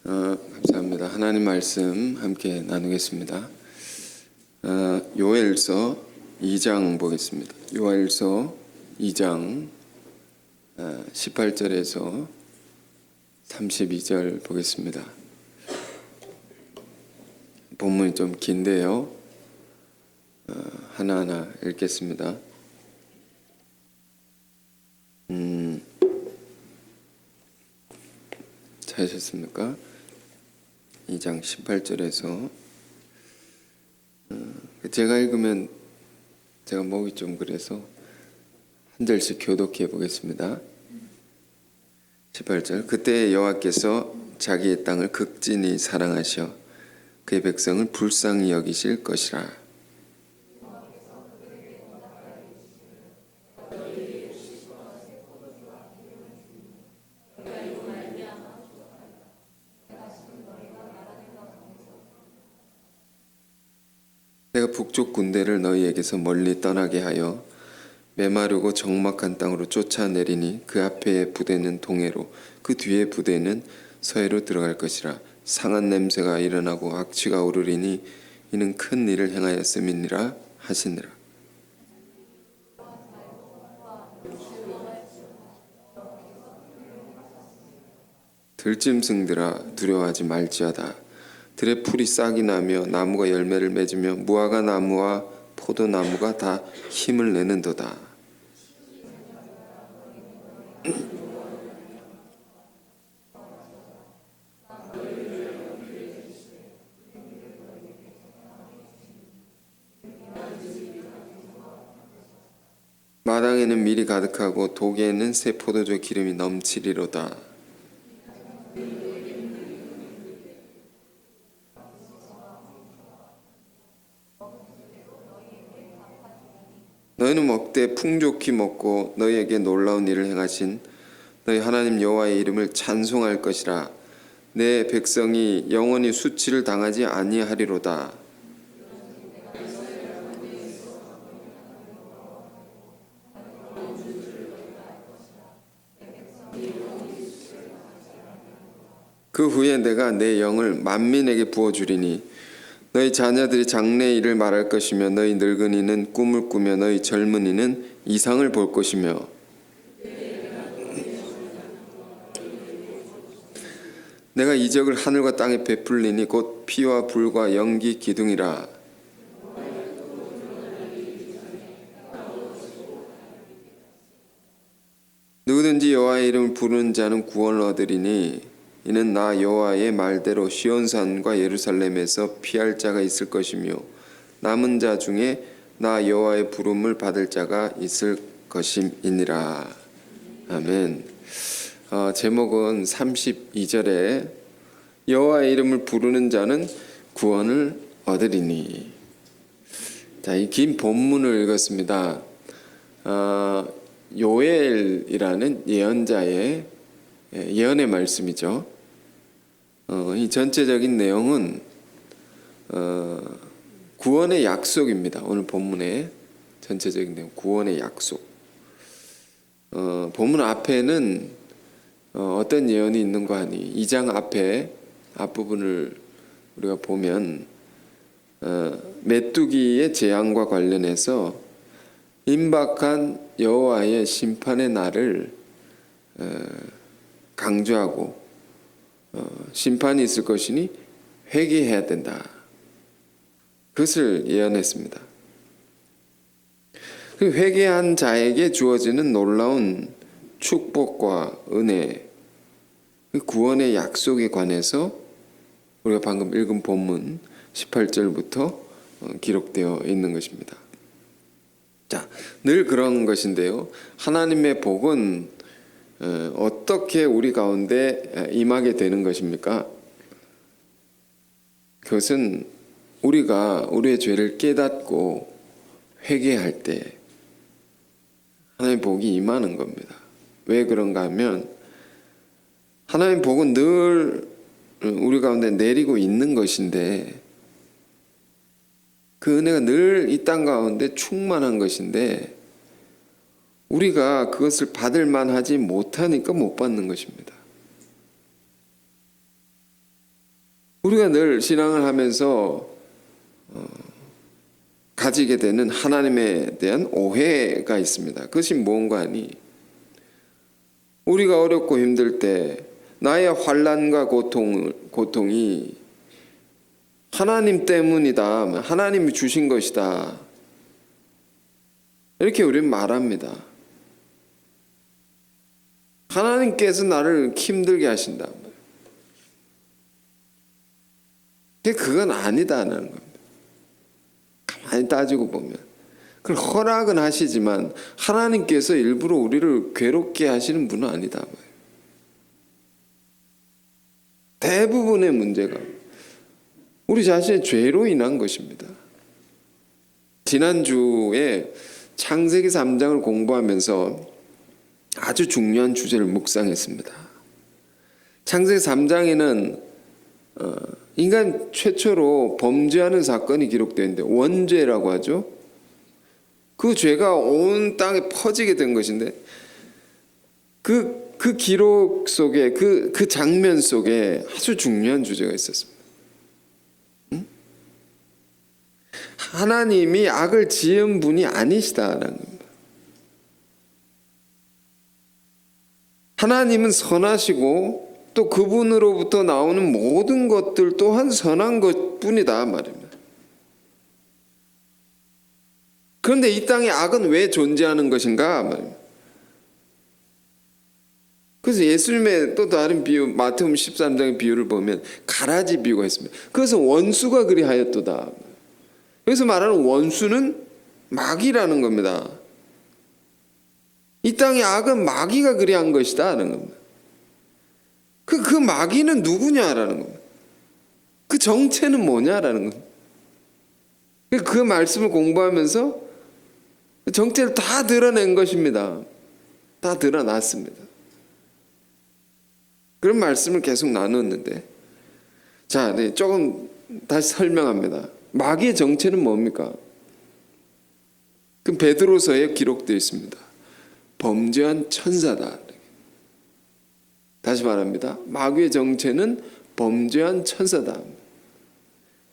감사합니다. 하나님 말씀 함께 나누겠습니다. 요엘서 2장 보겠습니다. 요엘서 2장 18절에서 32절 보겠습니다. 본문이 좀 긴데요. 하나하나 읽겠습니다. 찾으셨습니까? 2장 18절에서 제가 읽으면 제가 목이 좀 그래서 한 절씩 교독해 보겠습니다. 18절. 그때 여호와께서 자기의 땅을 극진히 사랑하셔 그의 백성을 불쌍히 여기실 것이라. 내가 북쪽 군대를 너희에게서 멀리 떠나게 하여 메마르고 적막한 땅으로 쫓아내리니 그 앞에 부대는 동해로 그 뒤에 부대는 서해로 들어갈 것이라. 상한 냄새가 일어나고 악취가 오르리니 이는 큰 일을 행하였음이니라 하시니라. 들짐승들아 두려워하지 말지어다. 들의 풀이 싹이 나며 나무가 열매를 맺으며 무화과 나무와 포도나무가 다 힘을 내는도다. 마당에는 밀이 가득하고 독에는 새 포도주 기름이 넘치리로다. 너희는 먹되 풍족히 먹고 너희에게 놀라운 일을 행하신 너희 하나님 여호와의 이름을 찬송할 것이라. 내 백성이 영원히 수치를 당하지 아니하리로다. 그 후에 내가 내 영을 만민에게 부어주리니 너희 자녀들이 장래의 일을 말할 것이며 너희 늙은이는 꿈을 꾸며 너희 젊은이는 이상을 볼 것이며 내가 이적을 하늘과 땅에 베풀리니 곧 피와 불과 연기 기둥이라. 누구든지 여호와의 이름을 부르는 자는 구원을 얻으리니 이는 나 여호와의 말대로 시온산과 예루살렘에서 피할 자가 있을 것이며 남은 자 중에 나 여호와의 부름을 받을 자가 있을 것임이니라. 아멘. 제목은 32절에 여호와의 이름을 부르는 자는 구원을 얻으리니. 자, 이 긴 본문을 읽었습니다. 요엘이라는 예언자의 예언의 말씀이죠. 이 전체적인 내용은 구원의 약속입니다. 오늘 본문의 전체적인 내용, 구원의 약속. 본문 앞에는 어떤 예언이 있는가 하니 2장 앞에 앞부분을 우리가 보면 메뚜기의 재앙과 관련해서 임박한 여호와의 심판의 날을 강조하고 심판이 있을 것이니 회개해야 된다. 그것을 예언했습니다. 그 회개한 자에게 주어지는 놀라운 축복과 은혜, 그 구원의 약속에 관해서 우리가 방금 읽은 본문 18절부터 기록되어 있는 것입니다. 자, 늘 그런 것인데요. 하나님의 복은 어떻게 우리 가운데 임하게 되는 것입니까? 그것은 우리가 우리의 죄를 깨닫고 회개할 때 하나님의 복이 임하는 겁니다. 왜 그런가 하면 하나님의 복은 늘 우리 가운데 내리고 있는 것인데 그 은혜가 늘 이 땅 가운데 충만한 것인데 우리가 그것을 받을 만하지 못하니까 못 받는 것입니다. 우리가 늘 신앙을 하면서 가지게 되는 하나님에 대한 오해가 있습니다. 그것이 뭔가 하니 우리가 어렵고 힘들 때 나의 환난과 고통이 하나님 때문이다. 하나님이 주신 것이다. 이렇게 우리는 말합니다. 하나님께서 나를 힘들게 하신다. 그건 아니다는 겁니다. 가만히 따지고 보면. 그걸 허락은 하시지만 하나님께서 일부러 우리를 괴롭게 하시는 분은 아니다. 대부분의 문제가 우리 자신의 죄로 인한 것입니다. 지난주에 창세기 3장을 공부하면서 아주 중요한 주제를 묵상했습니다. 창세기 3장에는 인간 최초로 범죄하는 사건이 기록되어 있는데 원죄라고 하죠. 그 죄가 온 땅에 퍼지게 된 것인데 그 기록 속에 그 장면 속에 아주 중요한 주제가 있었습니다. 하나님이 악을 지은 분이 아니시다라는 겁니다. 하나님은 선하시고 또 그분으로부터 나오는 모든 것들 또한 선한 것뿐이다 말입니다. 그런데 이 땅에 악은 왜 존재하는 것인가 말입니다. 그래서 예수님의 또 다른 비유, 마태복음 13장의 비유를 보면 가라지 비유가 있습니다. 그래서 원수가 그리하였도다. 여기서 말하는 원수는 마귀라는 겁니다. 이 땅의 악은 마귀가 그리한 것이다 하는 겁니다. 그 마귀는 누구냐라는 겁니다. 그 정체는 뭐냐라는 겁니다. 그 말씀을 공부하면서 그 정체를 다 드러낸 것입니다. 다 드러났습니다. 그런 말씀을 계속 나눴는데, 자, 네, 조금 다시 설명합니다. 마귀의 정체는 뭡니까? 그 베드로서에 기록되어 있습니다. 범죄한 천사다. 다시 말합니다. 마귀의 정체는 범죄한 천사다.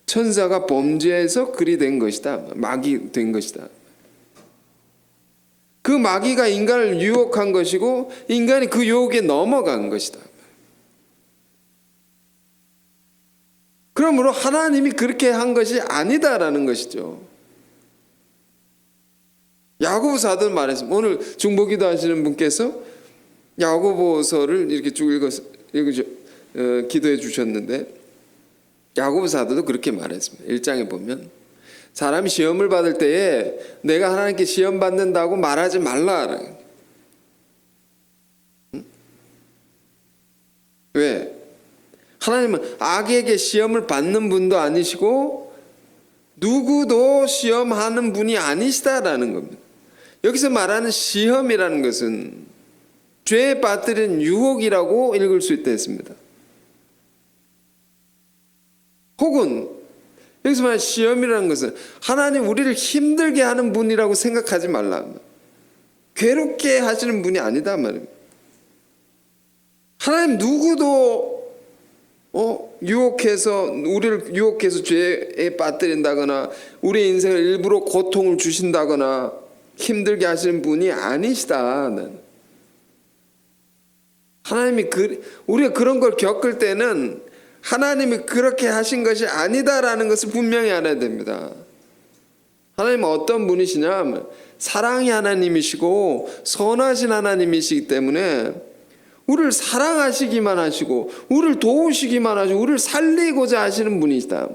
천사가 범죄해서 그리 된 것이다. 마귀 된 것이다. 그 마귀가 인간을 유혹한 것이고 인간이 그 유혹에 넘어간 것이다. 그러므로 하나님이 그렇게 한 것이 아니다라는 것이죠. 야고보 사도는 말했습니다. 오늘 중보기도 하시는 분께서 야고보서를 이렇게 쭉 기도해 주셨는데 야고보 사도도 그렇게 말했습니다. 1장에 보면 사람이 시험을 받을 때에 내가 하나님께 시험 받는다고 말하지 말라. 왜? 하나님은 악에게 시험을 받는 분도 아니시고 누구도 시험하는 분이 아니시다라는 겁니다. 여기서 말하는 시험이라는 것은 죄에 빠뜨린 유혹이라고 읽을 수 있다 했습니다. 혹은 여기서 말하는 시험이라는 것은 하나님 우리를 힘들게 하는 분이라고 생각하지 말라. 괴롭게 하시는 분이 아니다 말입니다. 하나님 누구도 우리를 유혹해서 죄에 빠뜨린다거나 우리 인생을 일부러 고통을 주신다거나 힘들게 하시는 분이 아니시다. 하나님이 우리가 그런 걸 겪을 때는 하나님이 그렇게 하신 것이 아니다라는 것을 분명히 알아야 됩니다. 하나님은 어떤 분이시냐? 사랑의 하나님이시고 선하신 하나님이시기 때문에 우리를 사랑하시기만 하시고 우리를 도우시기만 하시고 우리를 살리고자 하시는 분이시다.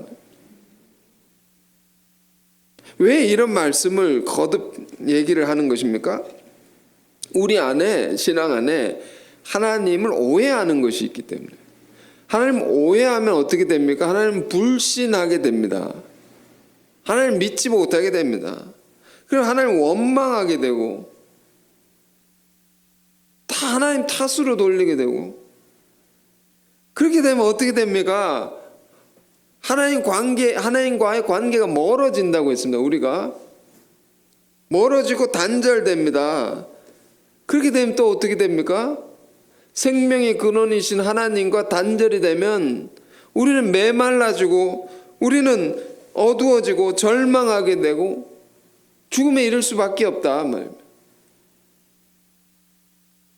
왜 이런 말씀을 거듭 얘기를 하는 것입니까? 우리 안에 신앙 안에 하나님을 오해하는 것이 있기 때문에. 하나님 오해하면 어떻게 됩니까? 하나님 불신하게 됩니다. 하나님 믿지 못하게 됩니다. 그럼 하나님 원망하게 되고 다 하나님 탓으로 돌리게 되고 그렇게 되면 어떻게 됩니까? 하나님과의 관계가 멀어진다고 했습니다. 우리가 멀어지고 단절됩니다. 그렇게 되면 또 어떻게 됩니까? 생명의 근원이신 하나님과 단절이 되면 우리는 메말라지고 우리는 어두워지고 절망하게 되고 죽음에 이를 수밖에 없다 말입니다.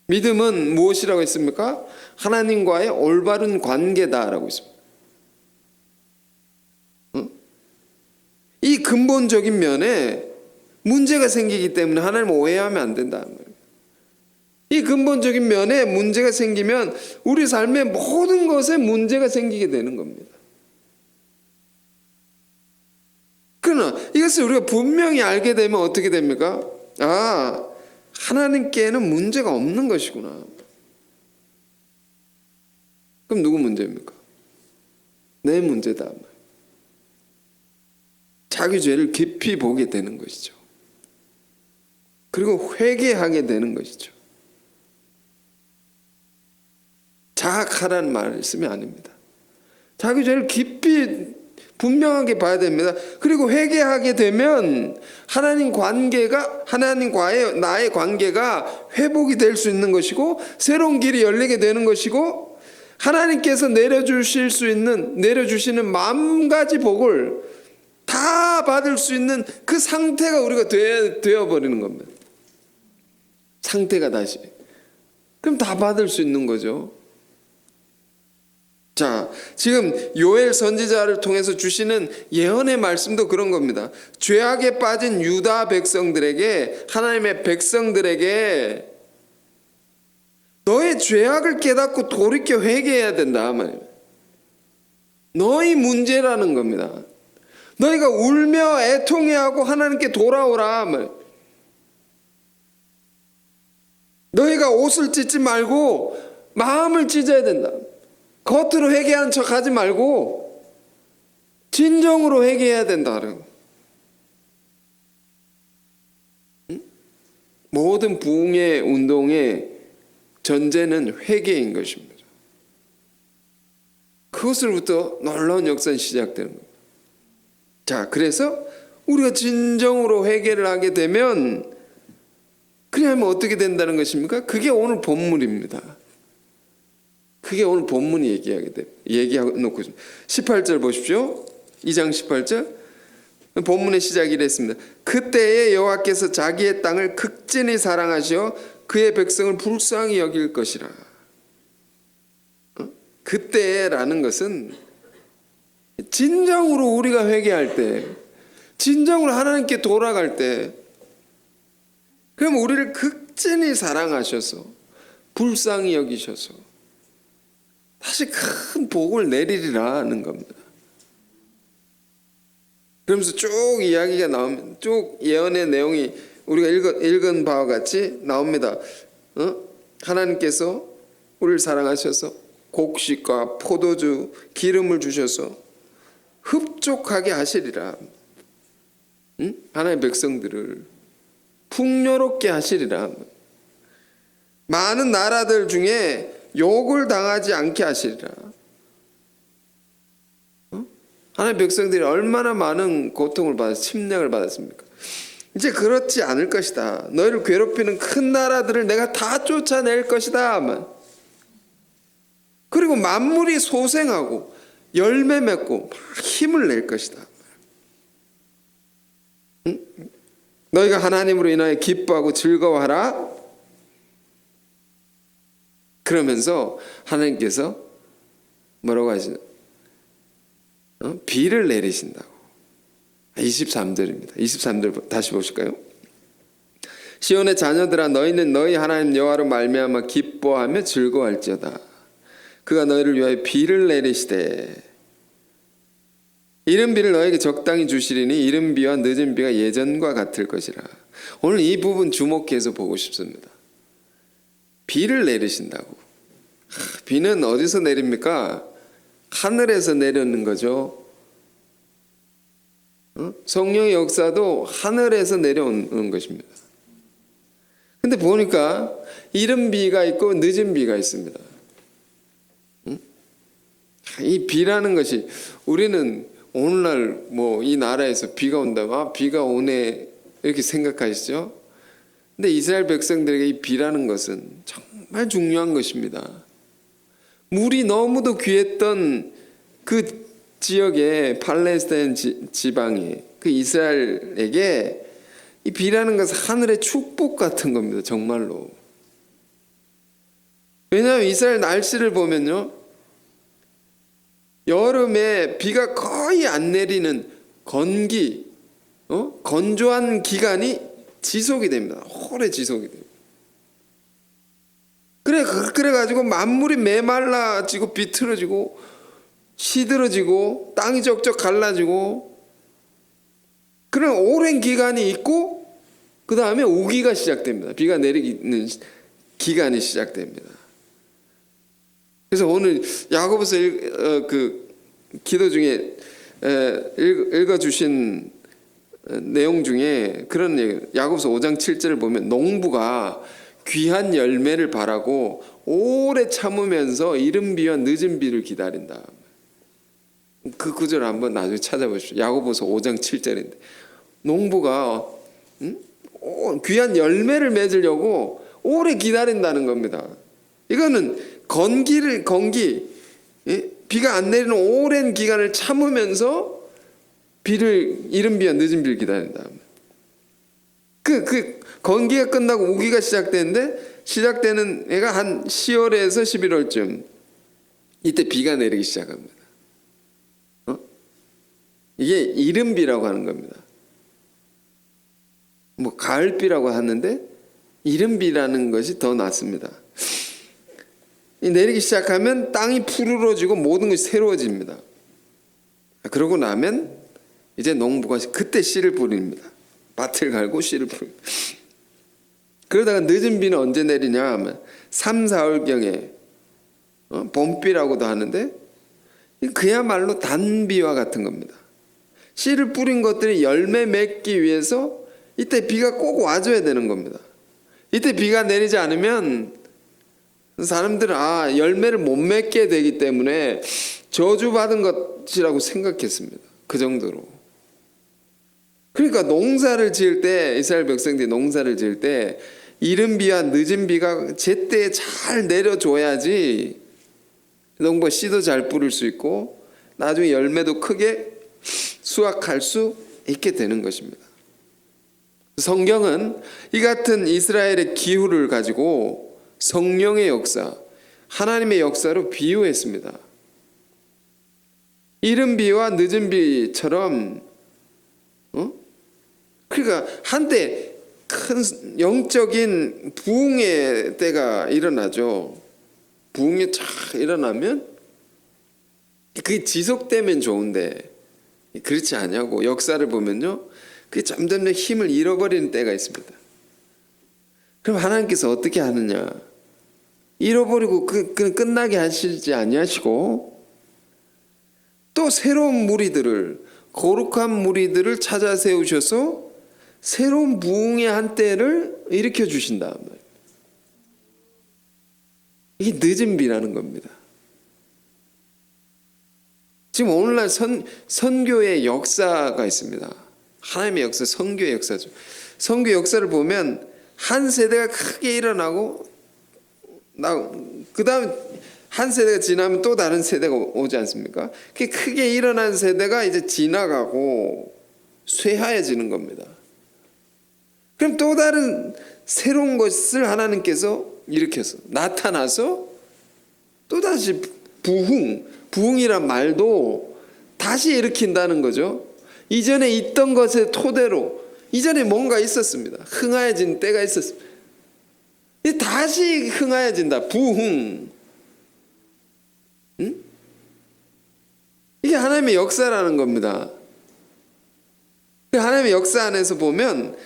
믿음은 무엇이라고 했습니까? 하나님과의 올바른 관계다라고 했습니다. 이 근본적인 면에 문제가 생기기 때문에 하나님을 오해하면 안 된다. 이 근본적인 면에 문제가 생기면 우리 삶의 모든 것에 문제가 생기게 되는 겁니다. 그러나 이것을 우리가 분명히 알게 되면 어떻게 됩니까? 아, 하나님께는 문제가 없는 것이구나. 그럼 누구 문제입니까? 내 문제다. 자기 죄를 깊이 보게 되는 것이죠. 그리고 회개하게 되는 것이죠. 자학하라는 말씀이 아닙니다. 자기 죄를 깊이 분명하게 봐야 됩니다. 그리고 회개하게 되면 하나님과의 나의 관계가 회복이 될 수 있는 것이고 새로운 길이 열리게 되는 것이고 하나님께서 내려주시는 만가지 복을 다 받을 수 있는 그 상태가 우리가 되어버리는 겁니다. 상태가 다시. 그럼 다 받을 수 있는 거죠. 자, 지금 요엘 선지자를 통해서 주시는 예언의 말씀도 그런 겁니다. 죄악에 빠진 유다 백성들에게, 하나님의 백성들에게 너의 죄악을 깨닫고 돌이켜 회개해야 된다 말이에요. 너희 문제라는 겁니다. 너희가 울며 애통해하고 하나님께 돌아오라 말이에요. 너희가 옷을 찢지 말고 마음을 찢어야 된다. 겉으로 회개하는 척 하지 말고 진정으로 회개해야 된다. 모든 부흥의 운동의 전제는 회개인 것입니다. 그것으로부터 놀라운 역사는 시작되는 겁니다. 자, 그래서 우리가 진정으로 회개를 하게 되면 그래야만 어떻게 된다는 것입니까? 그게 오늘 본문입니다. 그게 오늘 본문이 얘기해놓고 있습니다. 18절 보십시오. 2장 18절. 본문의 시작이 이랬습니다. 그때에 여호와께서 자기의 땅을 극진히 사랑하시어 그의 백성을 불쌍히 여길 것이라. 그때라는 것은 진정으로 우리가 회개할 때, 진정으로 하나님께 돌아갈 때, 그럼 우리를 극진히 사랑하셔서 불쌍히 여기셔서 다시 큰 복을 내리리라는 겁니다. 그러면서 쭉 이야기가 나오면 쭉 예언의 내용이 우리가 읽은 바와 같이 나옵니다. 하나님께서 우리를 사랑하셔서 곡식과 포도주, 기름을 주셔서 흡족하게 하시리라. 하나님의 백성들을 풍요롭게 하시리라. 많은 나라들 중에 욕을 당하지 않게 하시리라. 하나님의 백성들이 얼마나 많은 고통을 침략을 받았습니까? 이제 그렇지 않을 것이다. 너희를 괴롭히는 큰 나라들을 내가 다 쫓아낼 것이다. 그리고 만물이 소생하고 열매 맺고 막 힘을 낼 것이다. 너희가 하나님으로 인하여 기뻐하고 즐거워하라. 그러면서 하나님께서 뭐라고 하시나? 비를 내리신다고. 23절입니다. 23절 다시 보실까요? 시온의 자녀들아 너희는 너희 하나님 여호와로 말미암아 기뻐하며 즐거워할지어다. 그가 너희를 위하여 비를 내리시되 이른 비를 너에게 적당히 주시리니 이른 비와 늦은 비가 예전과 같을 것이라. 오늘 이 부분 주목해서 보고 싶습니다. 비를 내리신다고. 비는 어디서 내립니까? 하늘에서 내려오는 거죠. 성령의 역사도 하늘에서 내려오는 것입니다. 근데 보니까 이른 비가 있고 늦은 비가 있습니다. 이 비라는 것이 우리는 오늘날 뭐 이 나라에서 비가 온다고 비가 오네 이렇게 생각하시죠? 근데 이스라엘 백성들에게 이 비라는 것은 정말 중요한 것입니다. 물이 너무도 귀했던 그 지역에 팔레스타인 지방에 그 이스라엘에게 이 비라는 것은 하늘의 축복 같은 겁니다. 정말로. 왜냐하면 이스라엘 날씨를 보면요, 여름에 비가 거의 안 내리는 건조한 기간이 지속이 됩니다. 오래 지속이 됩니다. 그래가지고 만물이 메말라지고 비틀어지고 시들어지고 땅이 쩍쩍 갈라지고 그런 오랜 기간이 있고 그 다음에 우기가 시작됩니다. 비가 내리는 기간이 시작됩니다. 그래서 오늘 야고보서 그 기도 중에 읽어주신 내용 중에 그런 얘기, 야고보서 5장 7절을 보면 농부가 귀한 열매를 바라고 오래 참으면서 이른 비와 늦은 비를 기다린다. 그 구절 한번 나중에 찾아보십시오. 야고보서 5장 7절인데 농부가 귀한 열매를 맺으려고 오래 기다린다는 겁니다. 이거는 비가 안 내리는 오랜 기간을 참으면서 이른 비와 늦은 비를 기다린다. 그 건기가 끝나고 우기가 시작되는 애가 한 10월에서 11월쯤 이때 비가 내리기 시작합니다. 이게 이른 비라고 하는 겁니다. 뭐 가을비라고 하는데 이른 비라는 것이 더 낫습니다. 내리기 시작하면 땅이 푸르러지고 모든 것이 새로워집니다. 그러고 나면 이제 농부가 그때 씨를 뿌립니다. 밭을 갈고 씨를 뿌립니다. 그러다가 늦은 비는 언제 내리냐 하면 3, 4월경에 봄비라고도 하는데 그야말로 단비와 같은 겁니다. 씨를 뿌린 것들이 열매 맺기 위해서 이때 비가 꼭 와줘야 되는 겁니다. 이때 비가 내리지 않으면 사람들은 열매를 못 맺게 되기 때문에 저주받은 것이라고 생각했습니다. 그 정도로. 그러니까 농사를 지을 때 이스라엘 백성들이 농사를 지을 때 이른 비와 늦은 비가 제때에 잘 내려줘야지 농부가 씨도 잘 뿌릴 수 있고 나중에 열매도 크게 수확할 수 있게 되는 것입니다. 성경은 이 같은 이스라엘의 기후를 가지고 성령의 역사, 하나님의 역사로 비유했습니다. 이른 비와 늦은 비처럼 그러니까 한때 큰 영적인 부흥의 때가 일어나죠. 부흥이 쫙 일어나면 그게 지속되면 좋은데 그렇지 않냐고 역사를 보면요, 그게 점점 힘을 잃어버리는 때가 있습니다. 그럼 하나님께서 어떻게 하느냐? 잃어버리고 끝나게 하시지 아니하시고 또 새로운 무리들을, 거룩한 무리들을 찾아 세우셔서 새로운 부흥의 한때를 일으켜 주신다. 이게 늦은 비라는 겁니다. 지금 오늘날 선교의 역사가 있습니다. 하나님의 역사, 선교의 역사죠. 선교 역사를 보면 한 세대가 크게 일어나고 그 다음 한 세대가 지나면 또 다른 세대가 오지 않습니까? 그게 크게 일어난 세대가 이제 지나가고 쇠하여지는 겁니다. 그럼 또 다른 새로운 것을 하나님께서 일으켜서 나타나서 또다시 부흥이란 말도 다시 일으킨다는 거죠. 이전에 있던 것의 토대로 이전에 뭔가 있었습니다. 흥하여진 때가 있었습니다. 다시 흥하여진다. 부흥. 이게 하나님의 역사라는 겁니다. 하나님의 역사 안에서 보면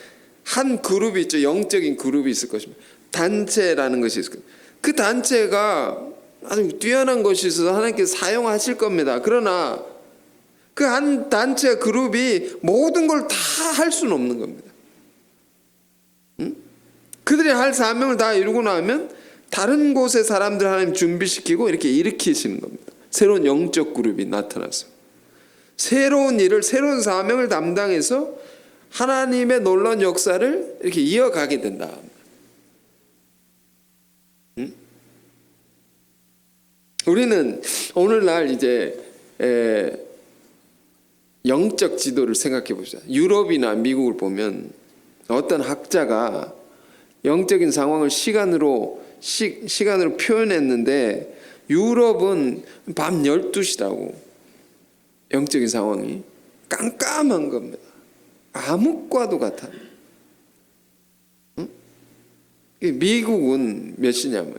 한 그룹이 있죠. 영적인 그룹이 있을 것입니다. 단체라는 것이 있을 겁니다. 그 단체가 아주 뛰어난 것이 있어서 하나님께서 사용하실 겁니다. 그러나 그 한 단체 그룹이 모든 걸 다 할 수는 없는 겁니다. 그들이 할 사명을 다 이루고 나면 다른 곳의 사람들 하나님 준비시키고 이렇게 일으키시는 겁니다. 새로운 영적 그룹이 나타나서 새로운 일을, 새로운 사명을 담당해서 하나님의 놀라운 역사를 이렇게 이어가게 된다. 우리는 오늘날 이제 영적 지도를 생각해 보자. 유럽이나 미국을 보면 어떤 학자가 영적인 상황을 시간으로 표현했는데 유럽은 밤 12시라고 영적인 상황이 깜깜한 겁니다. 암흑과도 같아. 응? 미국은 몇 시냐면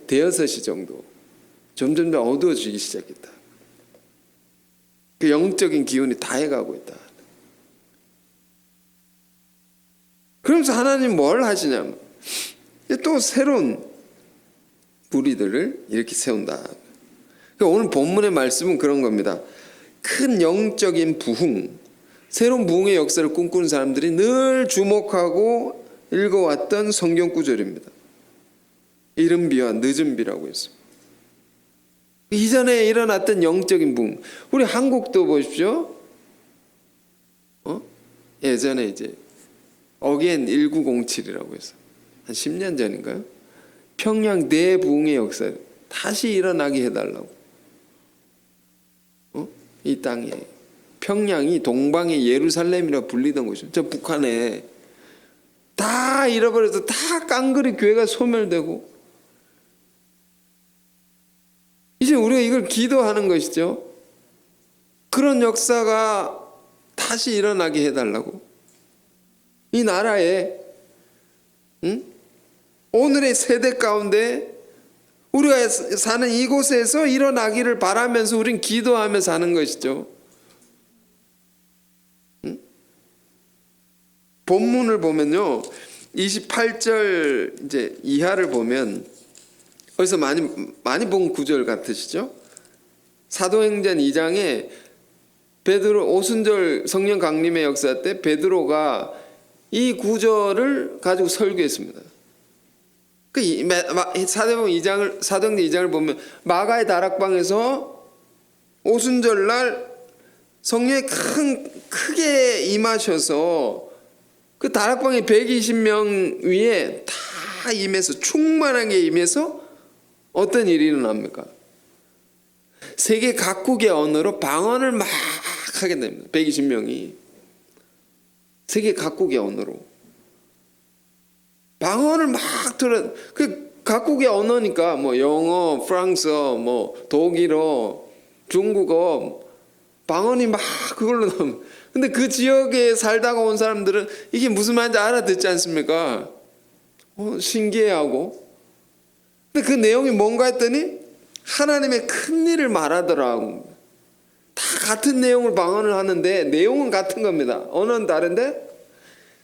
대여섯 시 정도. 점점 더 어두워지기 시작했다. 그 영적인 기운이 다 해가고 있다. 그러면서 하나님 뭘 하시냐면 또 새로운 무리들을 이렇게 세운다. 그러니까 오늘 본문의 말씀은 그런 겁니다. 큰 영적인 부흥, 새로운 부흥의 역사를 꿈꾸는 사람들이 늘 주목하고 읽어왔던 성경 구절입니다. 이른 비와 늦은 비라고 했습니다. 이전에 일어났던 영적인 부흥, 우리 한국도 보십시오. 예전에 이제 어게인 1907이라고 해서 한 10년 전인가요? 평양 대부흥의 역사 다시 일어나게 해달라고. 이 땅에 평양이 동방의 예루살렘이라 불리던 곳이죠. 저 북한에 다 잃어버려서 다 깡그리 교회가 소멸되고, 이제 우리가 이걸 기도하는 것이죠. 그런 역사가 다시 일어나게 해달라고. 이 나라에 오늘의 세대 가운데 우리가 사는 이곳에서 일어나기를 바라면서 우린 기도하며 사는 것이죠. 본문을 보면요, 28절 이제 이하를 보면 어디서 많이 본 구절 같으시죠? 사도행전 2장에 베드로 오순절 성령 강림의 역사 때 베드로가 이 구절을 가지고 설교했습니다. 사도행전 2장을 보면 마가의 다락방에서 오순절날 성령이 크게 임하셔서 그 다락방에 120명 위에 다 임해서 충만하게 임해서 어떤 일이 일어납니까? 세계 각국의 언어로 방언을 막 하게 됩니다. 120명이 세계 각국의 언어로 방언을 막 들어. 그 각국의 언어니까 뭐 영어, 프랑스어, 뭐 독일어, 중국어 방언이 막 그걸로 나오면, 근데 그 지역에 살다가 온 사람들은 이게 무슨 말인지 알아듣지 않습니까? 신기해하고. 근데 그 내용이 뭔가 했더니 하나님의 큰 일을 말하더라고. 다 같은 내용을 방언을 하는데 내용은 같은 겁니다. 언어는 다른데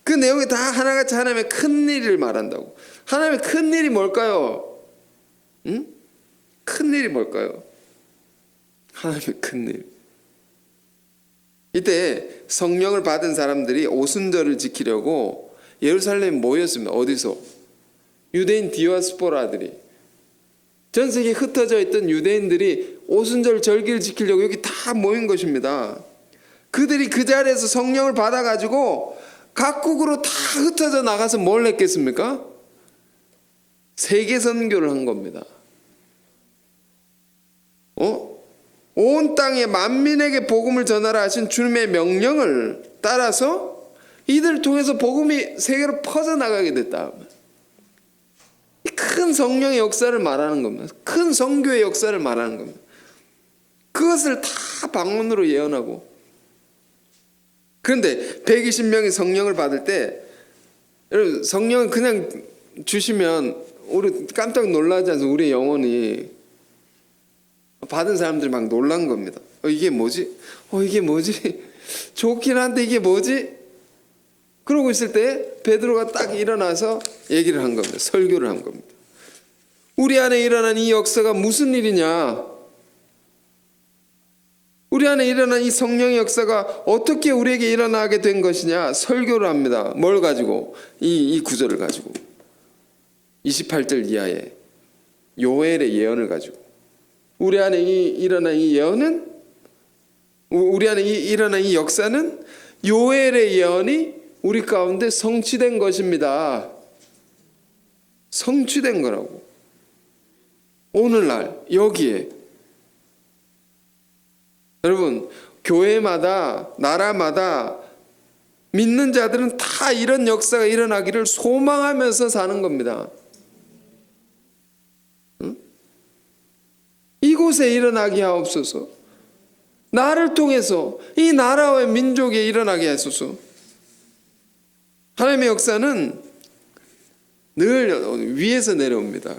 그 내용이 다 하나같이 하나님의 큰 일을 말한다고. 하나님의 큰 일이 뭘까요? 큰 일이 뭘까요? 하나님의 큰 일. 이때 성령을 받은 사람들이 오순절을 지키려고 예루살렘에 모였습니다. 어디서? 유대인 디아스포라들이, 전 세계에 흩어져 있던 유대인들이 오순절 절기를 지키려고 여기 다 모인 것입니다. 그들이 그 자리에서 성령을 받아가지고 각국으로 다 흩어져 나가서 뭘 했겠습니까? 세계 선교를 한 겁니다. 온 땅의 만민에게 복음을 전하라 하신 주님의 명령을 따라서 이들을 통해서 복음이 세계로 퍼져나가게 됐다. 큰 성령의 역사를 말하는 겁니다. 큰 선교의 역사를 말하는 겁니다. 그것을 다 방언으로 예언하고. 그런데 120명이 성령을 받을 때, 여러분 성령을 그냥 주시면 우리 깜짝 놀라지 않습니까? 우리 영혼이. 받은 사람들이 막 놀란 겁니다. 이게 뭐지? 이게 뭐지? 좋긴 한데 이게 뭐지? 그러고 있을 때 베드로가 딱 일어나서 얘기를 한 겁니다. 설교를 한 겁니다. 우리 안에 일어난 이 역사가 무슨 일이냐? 우리 안에 일어난 이 성령의 역사가 어떻게 우리에게 일어나게 된 것이냐? 설교를 합니다. 뭘 가지고? 이 구절을 가지고. 28절 이하에 요엘의 예언을 가지고. 우리 안에 일어난 이 예언은, 우리 안에 일어난 이 역사는 요엘의 예언이 우리 가운데 성취된 것입니다. 성취된 거라고. 오늘날 여기에 여러분, 교회마다 나라마다 믿는 자들은 다 이런 역사가 일어나기를 소망하면서 사는 겁니다. 응? 이곳에 일어나게 하옵소서. 나를 통해서 이 나라와 민족에 일어나게 하소서. 하나님의 역사는 늘 위에서 내려옵니다.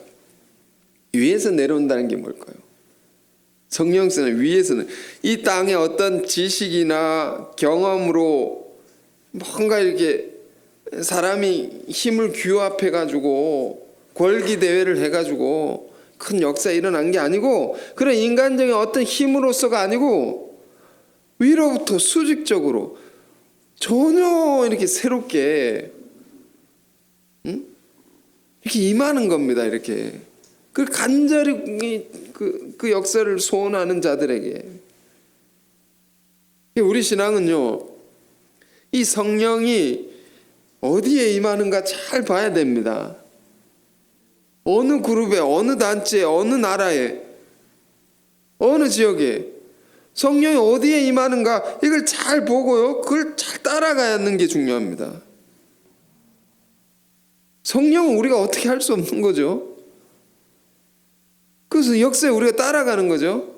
위에서 내려온다는 게 뭘까요? 성령께서는 위에서는 이 땅의 어떤 지식이나 경험으로 뭔가 이렇게 사람이 힘을 규합해 가지고 권기 대회를 해 가지고 큰 역사 일어난 게 아니고, 그런 인간적인 어떤 힘으로서가 아니고 위로부터 수직적으로 전혀 이렇게 새롭게 이렇게 임하는 겁니다. 이렇게 그 간절히 그 역사를 소원하는 자들에게. 우리 신앙은요, 이 성령이 어디에 임하는가 잘 봐야 됩니다. 어느 그룹에, 어느 단체에, 어느 나라에, 어느 지역에 성령이 어디에 임하는가, 이걸 잘 보고요, 그걸 잘 따라가는 게 중요합니다. 성령은 우리가 어떻게 할 수 없는 거죠. 그래서 역사에 우리가 따라가는 거죠.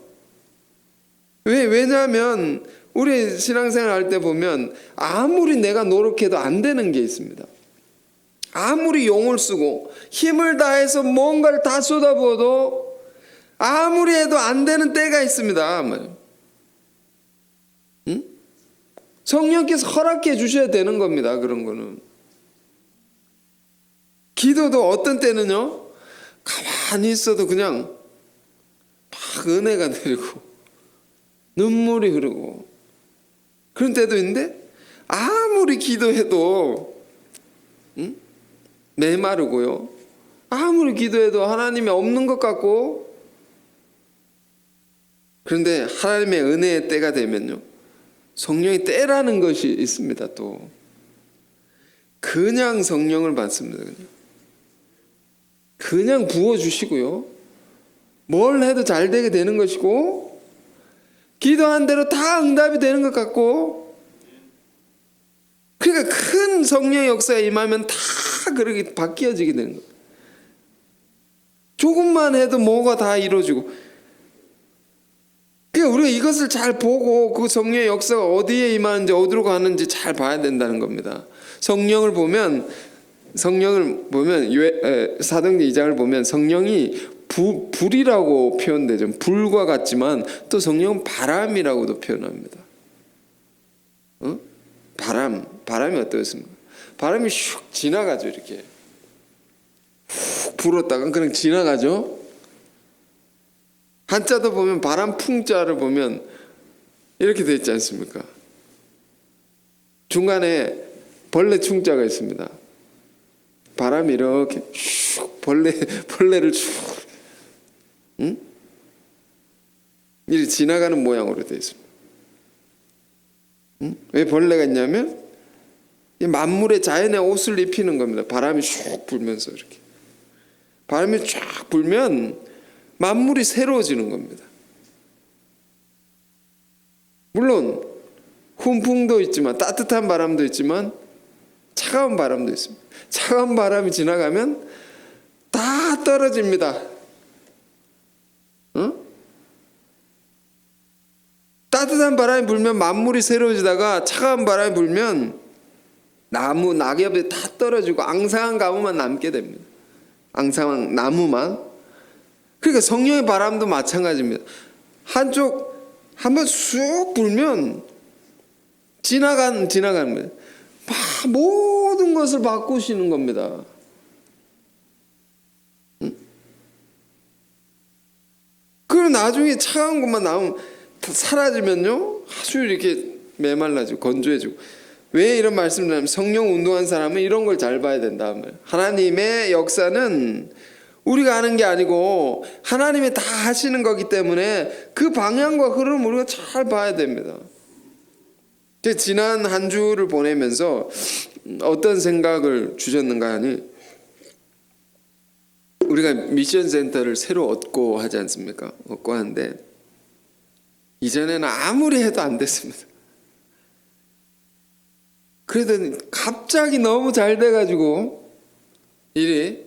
왜냐하면 우리 신앙생활 할 때 보면 아무리 내가 노력해도 안 되는 게 있습니다. 아무리 용을 쓰고 힘을 다해서 뭔가를 다 쏟아부어도 아무리 해도 안 되는 때가 있습니다. 응? 성령께서 허락해 주셔야 되는 겁니다. 그런 거는. 기도도 어떤 때는요, 가만히 있어도 그냥 막 은혜가 내리고 눈물이 흐르고 그런 때도 있는데, 아무리 기도해도 메마르고요, 아무리 기도해도 하나님이 없는 것 같고, 그런데 하나님의 은혜의 때가 되면요, 성령의 때라는 것이 있습니다. 또 그냥 성령을 받습니다. 그냥 부어주시고요, 뭘 해도 잘 되게 되는 것이고, 기도한 대로 다 응답이 되는 것 같고, 그러니까 큰 성령의 역사에 임하면 다 그렇게 바뀌어지게 되는 거예요. 조금만 해도 뭐가 다 이루어지고. 그러니까 우리가 이것을 잘 보고 그 성령의 역사가 어디에 임하는지 어디로 가는지 잘 봐야 된다는 겁니다. 성령을 보면 사도행전 2장을 보면 성령이 불이라고 표현되죠. 불과 같지만 또 성령은 바람이라고도 표현합니다. 바람이 어떻습니까? 바람이 슉 지나가죠. 이렇게 훅 불었다가 그냥 지나가죠. 한자도 보면 바람 풍자를 보면 이렇게 되어 있지 않습니까? 중간에 벌레 충자가 있습니다. 바람이 이렇게 슉 벌레를 슉 이렇게 지나가는 모양으로 되어 있습니다. 왜 벌레가 있냐면 만물의 자연의 옷을 입히는 겁니다. 바람이 슉 불면서 이렇게 바람이 쫙 불면 만물이 새로워지는 겁니다. 물론 훈풍도 있지만 따뜻한 바람도 있지만 차가운 바람도 있습니다. 차가운 바람이 지나가면 다 떨어집니다. 따뜻한 바람이 불면 만물이 새로워지다가 차가운 바람이 불면 낙엽이 다 떨어지고 앙상한 가무만 남게 됩니다. 앙상한 나무만. 그러니까 성령의 바람도 마찬가지입니다. 한번 쑥 불면 지나가는 거예요. 모든 것을 바꾸시는 겁니다. 그리고 나중에 차가운 것만 나오면 사라지면요, 아주 이렇게 메말라지고 건조해지고. 왜 이런 말씀을 하냐면 성령 운동한 사람은 이런 걸 잘 봐야 된다. 하나님의 역사는 우리가 아는 게 아니고 하나님이 다 하시는 거기 때문에 그 방향과 흐름을 우리가 잘 봐야 됩니다. 지난 한 주를 보내면서 어떤 생각을 주셨는가 하니, 우리가 미션 센터를 새로 얻고 하지 않습니까? 얻고 하는데 이전에는 아무리 해도 안 됐습니다. 그래도 갑자기 너무 잘 돼가지고 이게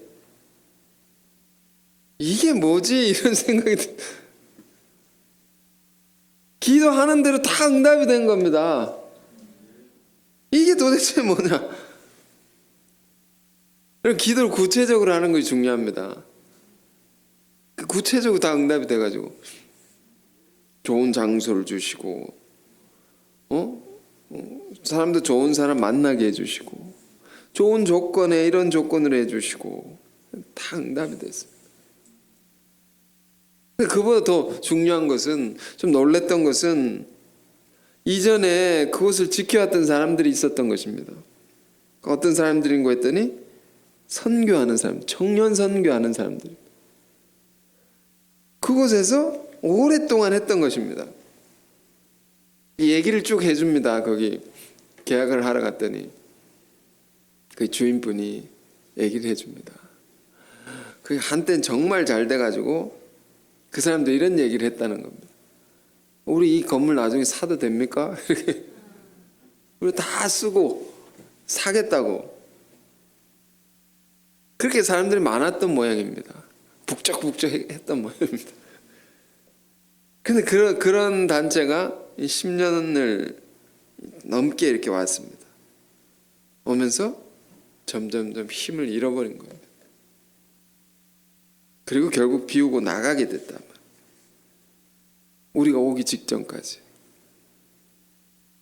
뭐지? 이런 생각이 기도하는 대로 다 응답이 된 겁니다. 이게 도대체 뭐냐? 기도를 구체적으로 하는 것이 중요합니다. 구체적으로 다 응답이 돼가지고 좋은 장소를 주시고, 사람도 좋은 사람 만나게 해주시고, 좋은 조건에 이런 조건을 해주시고, 다 응답이 됐습니다. 근데 그보다 더 중요한 것은, 좀 놀랬던 것은 이전에 그것을 지켜왔던 사람들이 있었던 것입니다. 어떤 사람들인가 했더니 선교하는 사람, 청년 선교하는 사람들. 그곳에서 오랫동안 했던 것입니다. 이 얘기를 쭉 해줍니다. 거기 계약을 하러 갔더니 그 주인분이 얘기를 해줍니다. 그 한때는 정말 잘 돼가지고 그 사람도 이런 얘기를 했다는 겁니다. 우리 이 건물 나중에 사도 됩니까? 이렇게 우리 다 쓰고 사겠다고. 그렇게 사람들이 많았던 모양입니다. 북적북적했던 모양입니다. 근데 그런 단체가 10년을 넘게 이렇게 왔습니다. 오면서 점점점 힘을 잃어버린 겁니다. 그리고 결국 비우고 나가게 됐단 말이에요. 우리가 오기 직전까지.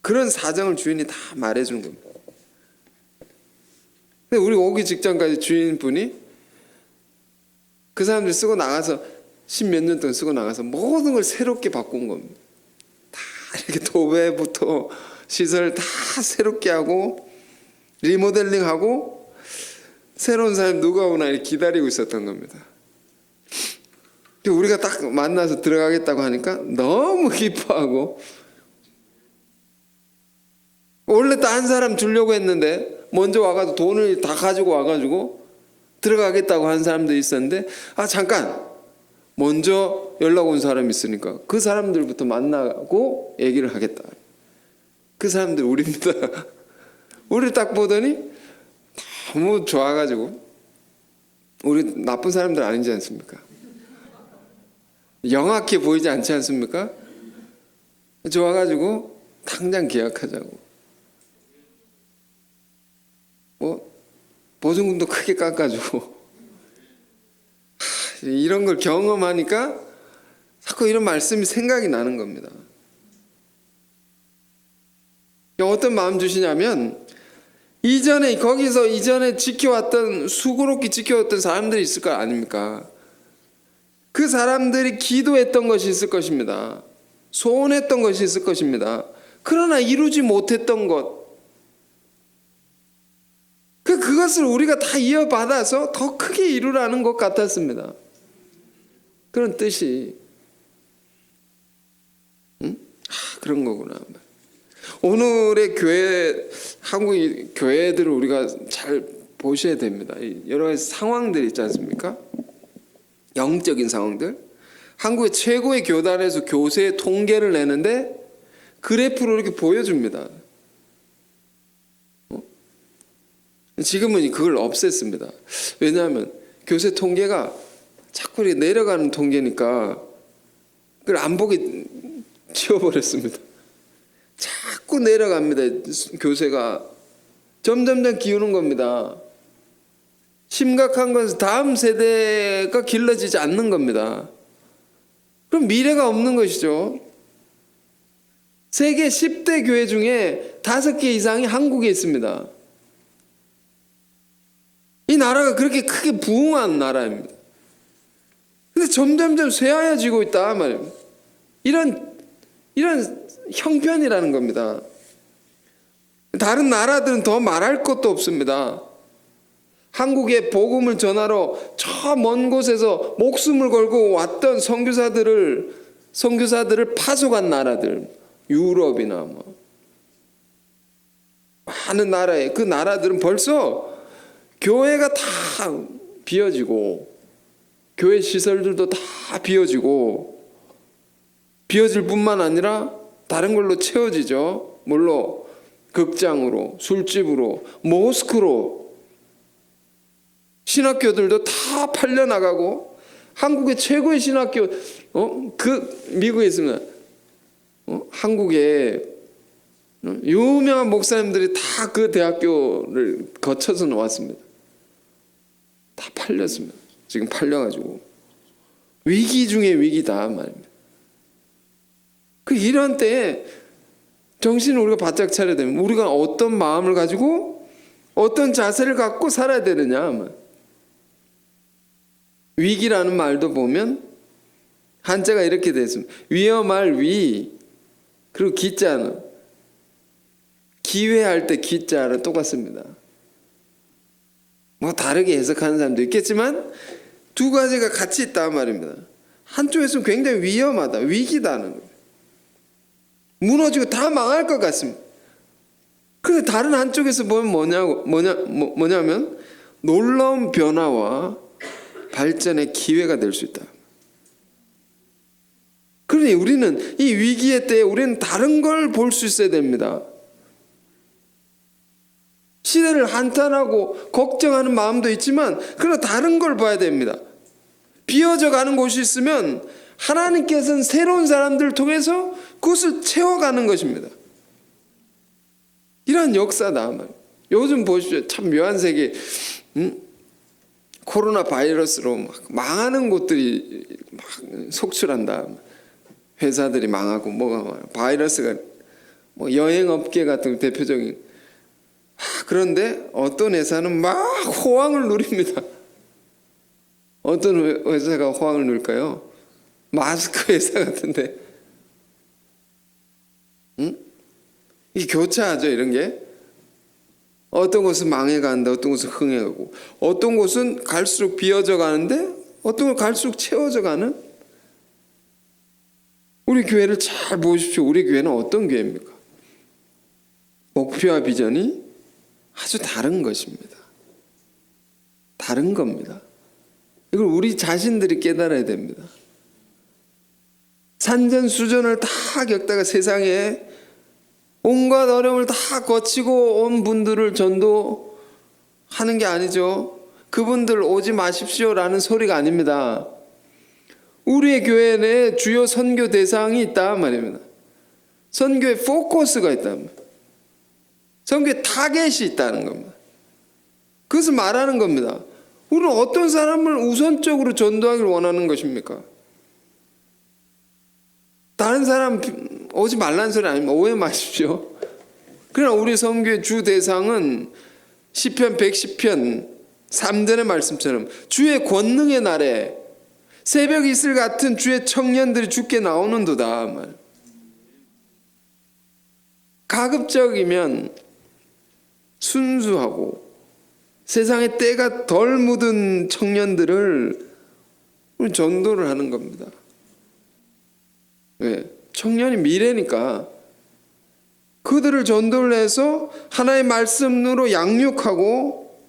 그런 사정을 주인이 다 말해준 겁니다. 근데 우리 오기 직전까지 주인분이 그 사람들 쓰고 나가서 10몇 년 동안 쓰고 나가서 모든 걸 새롭게 바꾼 겁니다. 다 이렇게 도배부터 시설 다 새롭게 하고 리모델링하고 새로운 사람 누가 오나 이렇게 기다리고 있었던 겁니다. 우리가 딱 만나서 들어가겠다고 하니까 너무 기뻐하고, 원래 딴 사람 주려고 했는데 먼저 와가지고 돈을 다 가지고 와가지고 들어가겠다고 한 사람도 있었는데, 잠깐 먼저 연락 온 사람이 있으니까 그 사람들부터 만나고 얘기를 하겠다. 그 사람들 우리입니다. 우리 딱 보더니 너무 좋아가지고, 우리 나쁜 사람들 아니지 않습니까? 영악해 보이지 않지 않습니까? 좋아가지고 당장 계약하자고. 보증금도 크게 깎아주고. 이런 걸 경험하니까 자꾸 이런 말씀이 생각이 나는 겁니다. 어떤 마음 주시냐면, 거기서 이전에 지켜왔던, 수고롭게 지켜왔던 사람들이 있을 거 아닙니까? 그 사람들이 기도했던 것이 있을 것입니다. 소원했던 것이 있을 것입니다. 그러나 이루지 못했던 것, 그것을 우리가 다 이어받아서 더 크게 이루라는 것 같았습니다. 그런 뜻이 그런 거구나. 오늘의 교회, 한국의 교회들을 우리가 잘 보셔야 됩니다. 여러 가지 상황들이 있지 않습니까? 영적인 상황들. 한국의 최고의 교단에서 교세의 통계를 내는데 그래프로 이렇게 보여줍니다. 지금은 그걸 없앴습니다. 왜냐하면 교세 통계가 자꾸 내려가는 통계니까 그걸 안 보게 지워버렸습니다. 자꾸 내려갑니다. 교세가 점점점 기우는 겁니다. 심각한 것은 다음 세대가 길러지지 않는 겁니다. 그럼 미래가 없는 것이죠. 세계 10대 교회 중에 5개 이상이 한국에 있습니다. 이 나라가 그렇게 크게 부흥한 나라입니다. 근데 점점점 쇠하여지고 있다 말입니다. 이런 형편이라는 겁니다. 다른 나라들은 더 말할 것도 없습니다. 한국에 복음을 전하러 저 먼 곳에서 목숨을 걸고 왔던 선교사들을 파송한 나라들, 유럽이나 많은 나라에, 그 나라들은 벌써 교회가 다 비어지고 교회 시설들도 다 비어지고 비워질 뿐만 아니라 다른 걸로 채워지죠. 뭘로? 극장으로, 술집으로, 모스크로. 신학교들도 다 팔려나가고, 한국의 최고의 신학교, 미국에 있습니다. 한국에 유명한 목사님들이 다 그 대학교를 거쳐서 나왔습니다. 다 팔렸습니다. 지금 팔려가지고 위기 중에 위기다 말입니다. 이런 때에 정신을 우리가 바짝 차려야 됩니다. 우리가 어떤 마음을 가지고 어떤 자세를 갖고 살아야 되느냐. 위기라는 말도 보면 한자가 이렇게 되어 있습니다. 위험할 위, 그리고 기자는 기회할 때 기자는 똑같습니다. 뭐 다르게 해석하는 사람도 있겠지만 두 가지가 같이 있단 말입니다. 한쪽에서는 굉장히 위험하다, 위기다는 거예요. 무너지고 다 망할 것 같습니다. 그런데 다른 한쪽에서 보면 뭐냐면 놀라운 변화와 발전의 기회가 될 수 있다. 그러니 우리는 이 위기의 때에 우리는 다른 걸 볼 수 있어야 됩니다. 시대를 한탄하고 걱정하는 마음도 있지만 그러나 다른 걸 봐야 됩니다. 비어져 가는 곳이 있으면 하나님께서는 새로운 사람들을 통해서 그것을 채워가는 것입니다. 이런 역사다. 요즘 보십시오. 참 묘한 세계. 코로나 바이러스로 막 망하는 곳들이 막 속출한다. 회사들이 망하고 뭐가 망하고 바이러스가 뭐 여행업계 같은 대표적인. 그런데 어떤 회사는 막 호황을 누립니다. 어떤 회사가 호황을 누릴까요? 마스크 회사 같은데. 이 교차하죠, 이런 게. 어떤 곳은 망해가는데 어떤 곳은 흥해가고, 어떤 곳은 갈수록 비어져 가는데 어떤 곳은 갈수록 채워져 가는. 우리 교회를 잘 보십시오. 우리 교회는 어떤 교회입니까? 목표와 비전이 아주 다른 것입니다. 다른 겁니다. 이걸 우리 자신들이 깨달아야 됩니다. 산전수전을 다 겪다가 세상에 온갖 어려움을 다 거치고 온 분들을 전도하는 게 아니죠. 그분들 오지 마십시오라는 소리가 아닙니다. 우리의 교회 내에 주요 선교 대상이 있다 말입니다. 선교의 포커스가 있다 말입니다. 선교의 타겟이 있다는 겁니다. 그것을 말하는 겁니다. 우리는 어떤 사람을 우선적으로 전도하기를 원하는 것입니까? 다른 사람 오지 말라는 소리 아닙니다. 오해 마십시오. 그러나 우리 선교의 주 대상은 시편 110편 3절의 말씀처럼 주의 권능의 날에 새벽 이슬 같은 주의 청년들이 주께 나오는도다. 가급적이면 순수하고 세상에 때가 덜 묻은 청년들을 우리 전도를 하는 겁니다. 왜? 청년이 미래니까 그들을 전도를 해서 하나의 말씀으로 양육하고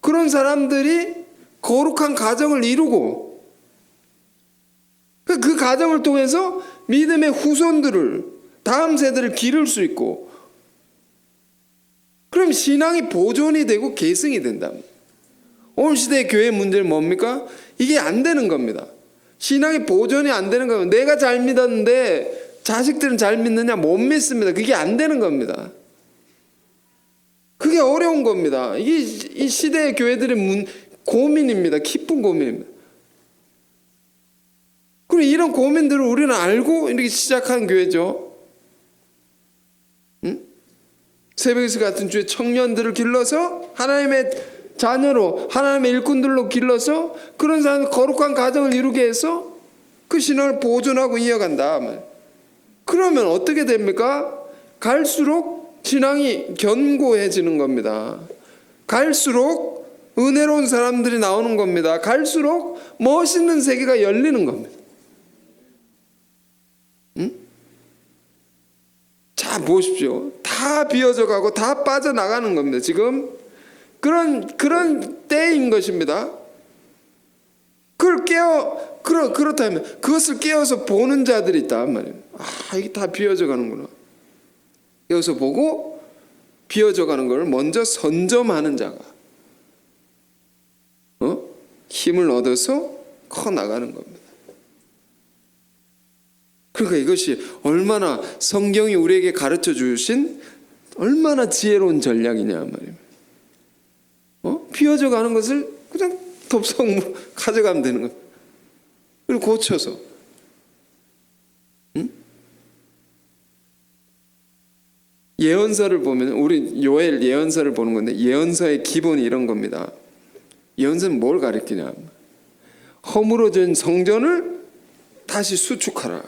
그런 사람들이 거룩한 가정을 이루고 그 가정을 통해서 믿음의 후손들을 다음 세대를 기를 수 있고 그럼 신앙이 보존이 되고 계승이 된다. 오늘 시대의 교회의 문제는 뭡니까? 이게 안 되는 겁니다. 신앙이 보존이 안 되는 겁니다. 내가 잘 믿었는데 자식들은 잘 믿느냐? 못 믿습니다. 그게 안 되는 겁니다. 그게 어려운 겁니다. 이게 이 시대의 교회들의 고민입니다. 깊은 고민입니다. 그리고 이런 고민들을 우리는 알고 이렇게 시작한 교회죠. 새벽이슬 같은 주의 청년들을 길러서 하나님의 자녀로 하나님의 일꾼들로 길러서 그런 사람들 거룩한 가정을 이루게 해서 그 신앙을 보존하고 이어간다. 그러면 어떻게 됩니까? 갈수록 신앙이 견고해지는 겁니다. 갈수록 은혜로운 사람들이 나오는 겁니다. 갈수록 멋있는 세계가 열리는 겁니다. 자, 보십시오. 다 비어져 가고 다 빠져나가는 겁니다. 지금 그런 때인 것입니다. 그걸 그걸 그렇다면 그것을 깨어서 보는 자들이 있단 말이에요. 이게 다 비어져 가는구나. 깨어서 보고 비어져 가는 걸 먼저 선점하는 자가 힘을 얻어서 커 나가는 겁니다. 그러니까 이것이 얼마나 성경이 우리에게 가르쳐 주신 얼마나 지혜로운 전략이냐 말이에요. 비어져 가는 것을 그냥 덥석 가져가면 되는 거예요. 그리고 고쳐서. 예언서를 보면, 우리 요엘 예언서를 보는 건데, 예언서의 기본이 이런 겁니다. 예언서는 뭘 가리키냐? 허물어진 성전을 다시 수축하라.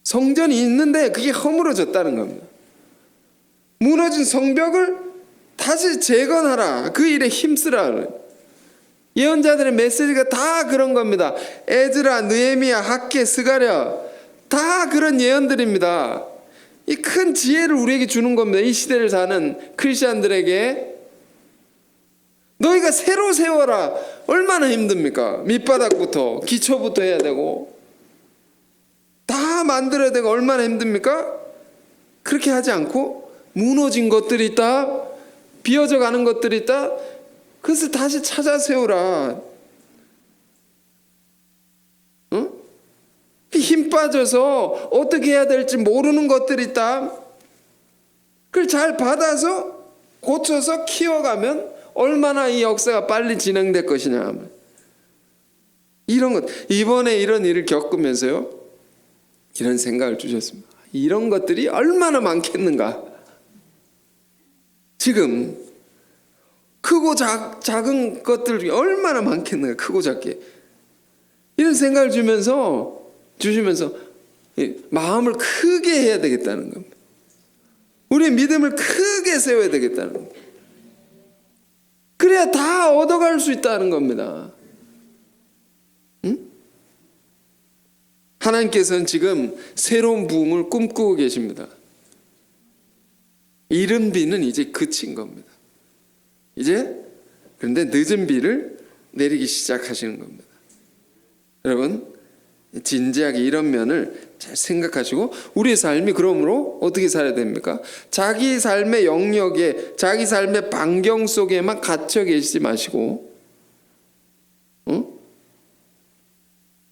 성전이 있는데 그게 허물어졌다는 겁니다. 무너진 성벽을 다시 재건하라. 그 일에 힘쓰라. 예언자들의 메시지가 다 그런 겁니다. 에즈라, 느헤미야, 학개, 스가랴 다 그런 예언들입니다. 이 큰 지혜를 우리에게 주는 겁니다. 이 시대를 사는 크리스천들에게 너희가 새로 세워라. 얼마나 힘듭니까? 밑바닥부터 기초부터 해야 되고 다 만들어야 되고 얼마나 힘듭니까? 그렇게 하지 않고 무너진 것들이 있다, 비어져 가는 것들이 있다, 그것을 다시 찾아 세우라. 힘 빠져서 어떻게 해야 될지 모르는 것들이 있다, 그걸 잘 받아서 고쳐서 키워가면 얼마나 이 역사가 빨리 진행될 것이냐. 이런 것, 이번에 이런 일을 겪으면서요, 이런 생각을 주셨습니다. 이런 것들이 얼마나 많겠는가. 지금 크고 작은 것들이 얼마나 많겠는가. 크고 작게. 이런 생각을 주시면서 마음을 크게 해야 되겠다는 겁니다. 우리의 믿음을 크게 세워야 되겠다는 겁니다. 그래야 다 얻어갈 수 있다는 겁니다. 하나님께서는 지금 새로운 부흥을 꿈꾸고 계십니다. 이른 비는 이제 그친 겁니다. 그런데 늦은 비를 내리기 시작하시는 겁니다. 여러분, 진지하게 이런 면을 잘 생각하시고, 우리의 삶이 그러므로 어떻게 살아야 됩니까? 자기 삶의 영역에, 자기 삶의 반경 속에만 갇혀 계시지 마시고,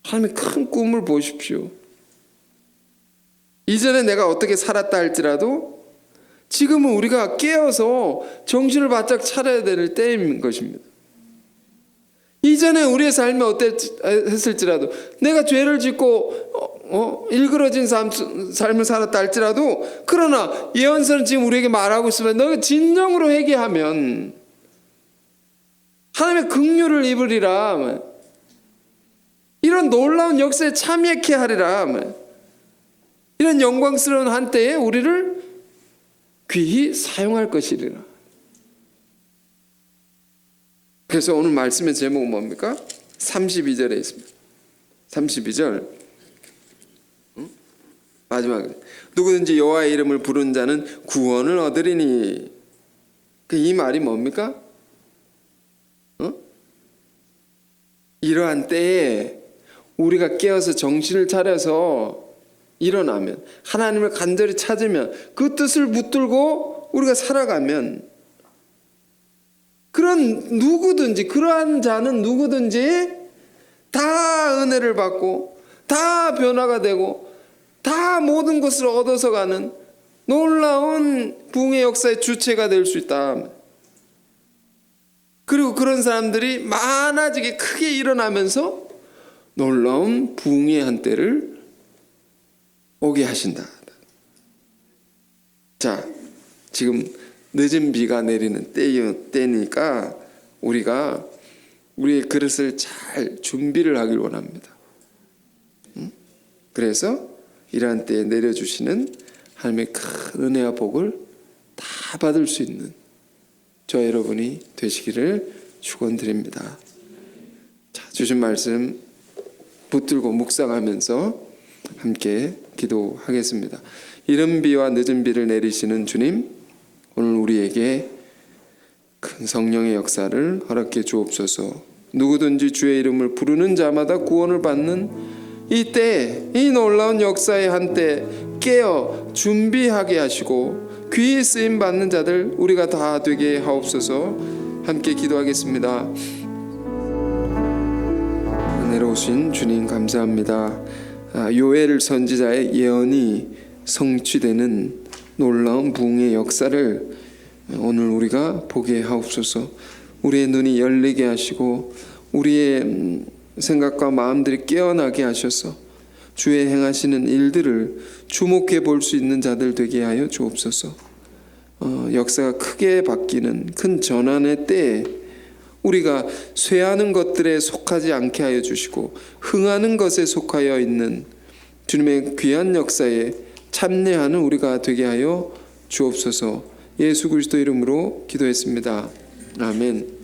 하나님의 큰 꿈을 보십시오. 이전에 내가 어떻게 살았다 할지라도 지금은 우리가 깨어서 정신을 바짝 차려야 될 때인 것입니다. 이전에 우리의 삶이 어땠을지라도, 내가 죄를 짓고 일그러진 삶을 살았다 할지라도, 그러나 예언서는 지금 우리에게 말하고 있으면 너희 진정으로 회개하면 하나님의 긍휼을 입으리라. 이런 놀라운 역사에 참여케 하리라. 이런 영광스러운 한때에 우리를 귀히 사용할 것이리라. 그래서 오늘 말씀의 제목은 뭡니까? 32절에 있습니다. 32절 마지막에 누구든지 여호와의 이름을 부르는 자는 구원을 얻으리니. 이 말이 뭡니까? 이러한 때에 우리가 깨어서 정신을 차려서 일어나면, 하나님을 간절히 찾으면, 그 뜻을 붙들고 우리가 살아가면, 그러한 자는 누구든지 다 은혜를 받고 다 변화가 되고 다 모든 것을 얻어서 가는 놀라운 부흥의 역사의 주체가 될 수 있다. 그리고 그런 사람들이 많아지게 크게 일어나면서 놀라운 부흥의 한때를 오게 하신다. 자, 지금 늦은 비가 내리는 때니까 우리가 우리의 그릇을 잘 준비를 하길 원합니다. 그래서 이러한 때에 내려주시는 하나님의 큰 은혜와 복을 다 받을 수 있는 저 여러분이 되시기를 축원드립니다. 자, 주신 말씀 붙들고 묵상하면서 함께 기도하겠습니다. 이른 비와 늦은 비를 내리시는 주님, 오늘 우리에게 큰 성령의 역사를 허락해 주옵소서. 누구든지 주의 이름을 부르는 자마다 구원을 받는 이때, 이 놀라운 역사의 한때 깨어 준비하게 하시고 귀히 쓰임 받는 자들 우리가 다 되게 하옵소서. 함께 기도하겠습니다. 은혜로 오신 주님 감사합니다. 요엘 선지자의 예언이 성취되는 놀라운 부흥의 역사를 오늘 우리가 보게 하옵소서. 우리의 눈이 열리게 하시고 우리의 생각과 마음들이 깨어나게 하셔서 주의 행하시는 일들을 주목해 볼 수 있는 자들 되게 하여 주옵소서. 역사가 크게 바뀌는 큰 전환의 때에 우리가 쇠하는 것들에 속하지 않게 하여 주시고 흥하는 것에 속하여 있는 주님의 귀한 역사에 참여하는 우리가 되게 하여 주옵소서. 예수 그리스도 이름으로 기도했습니다. 아멘.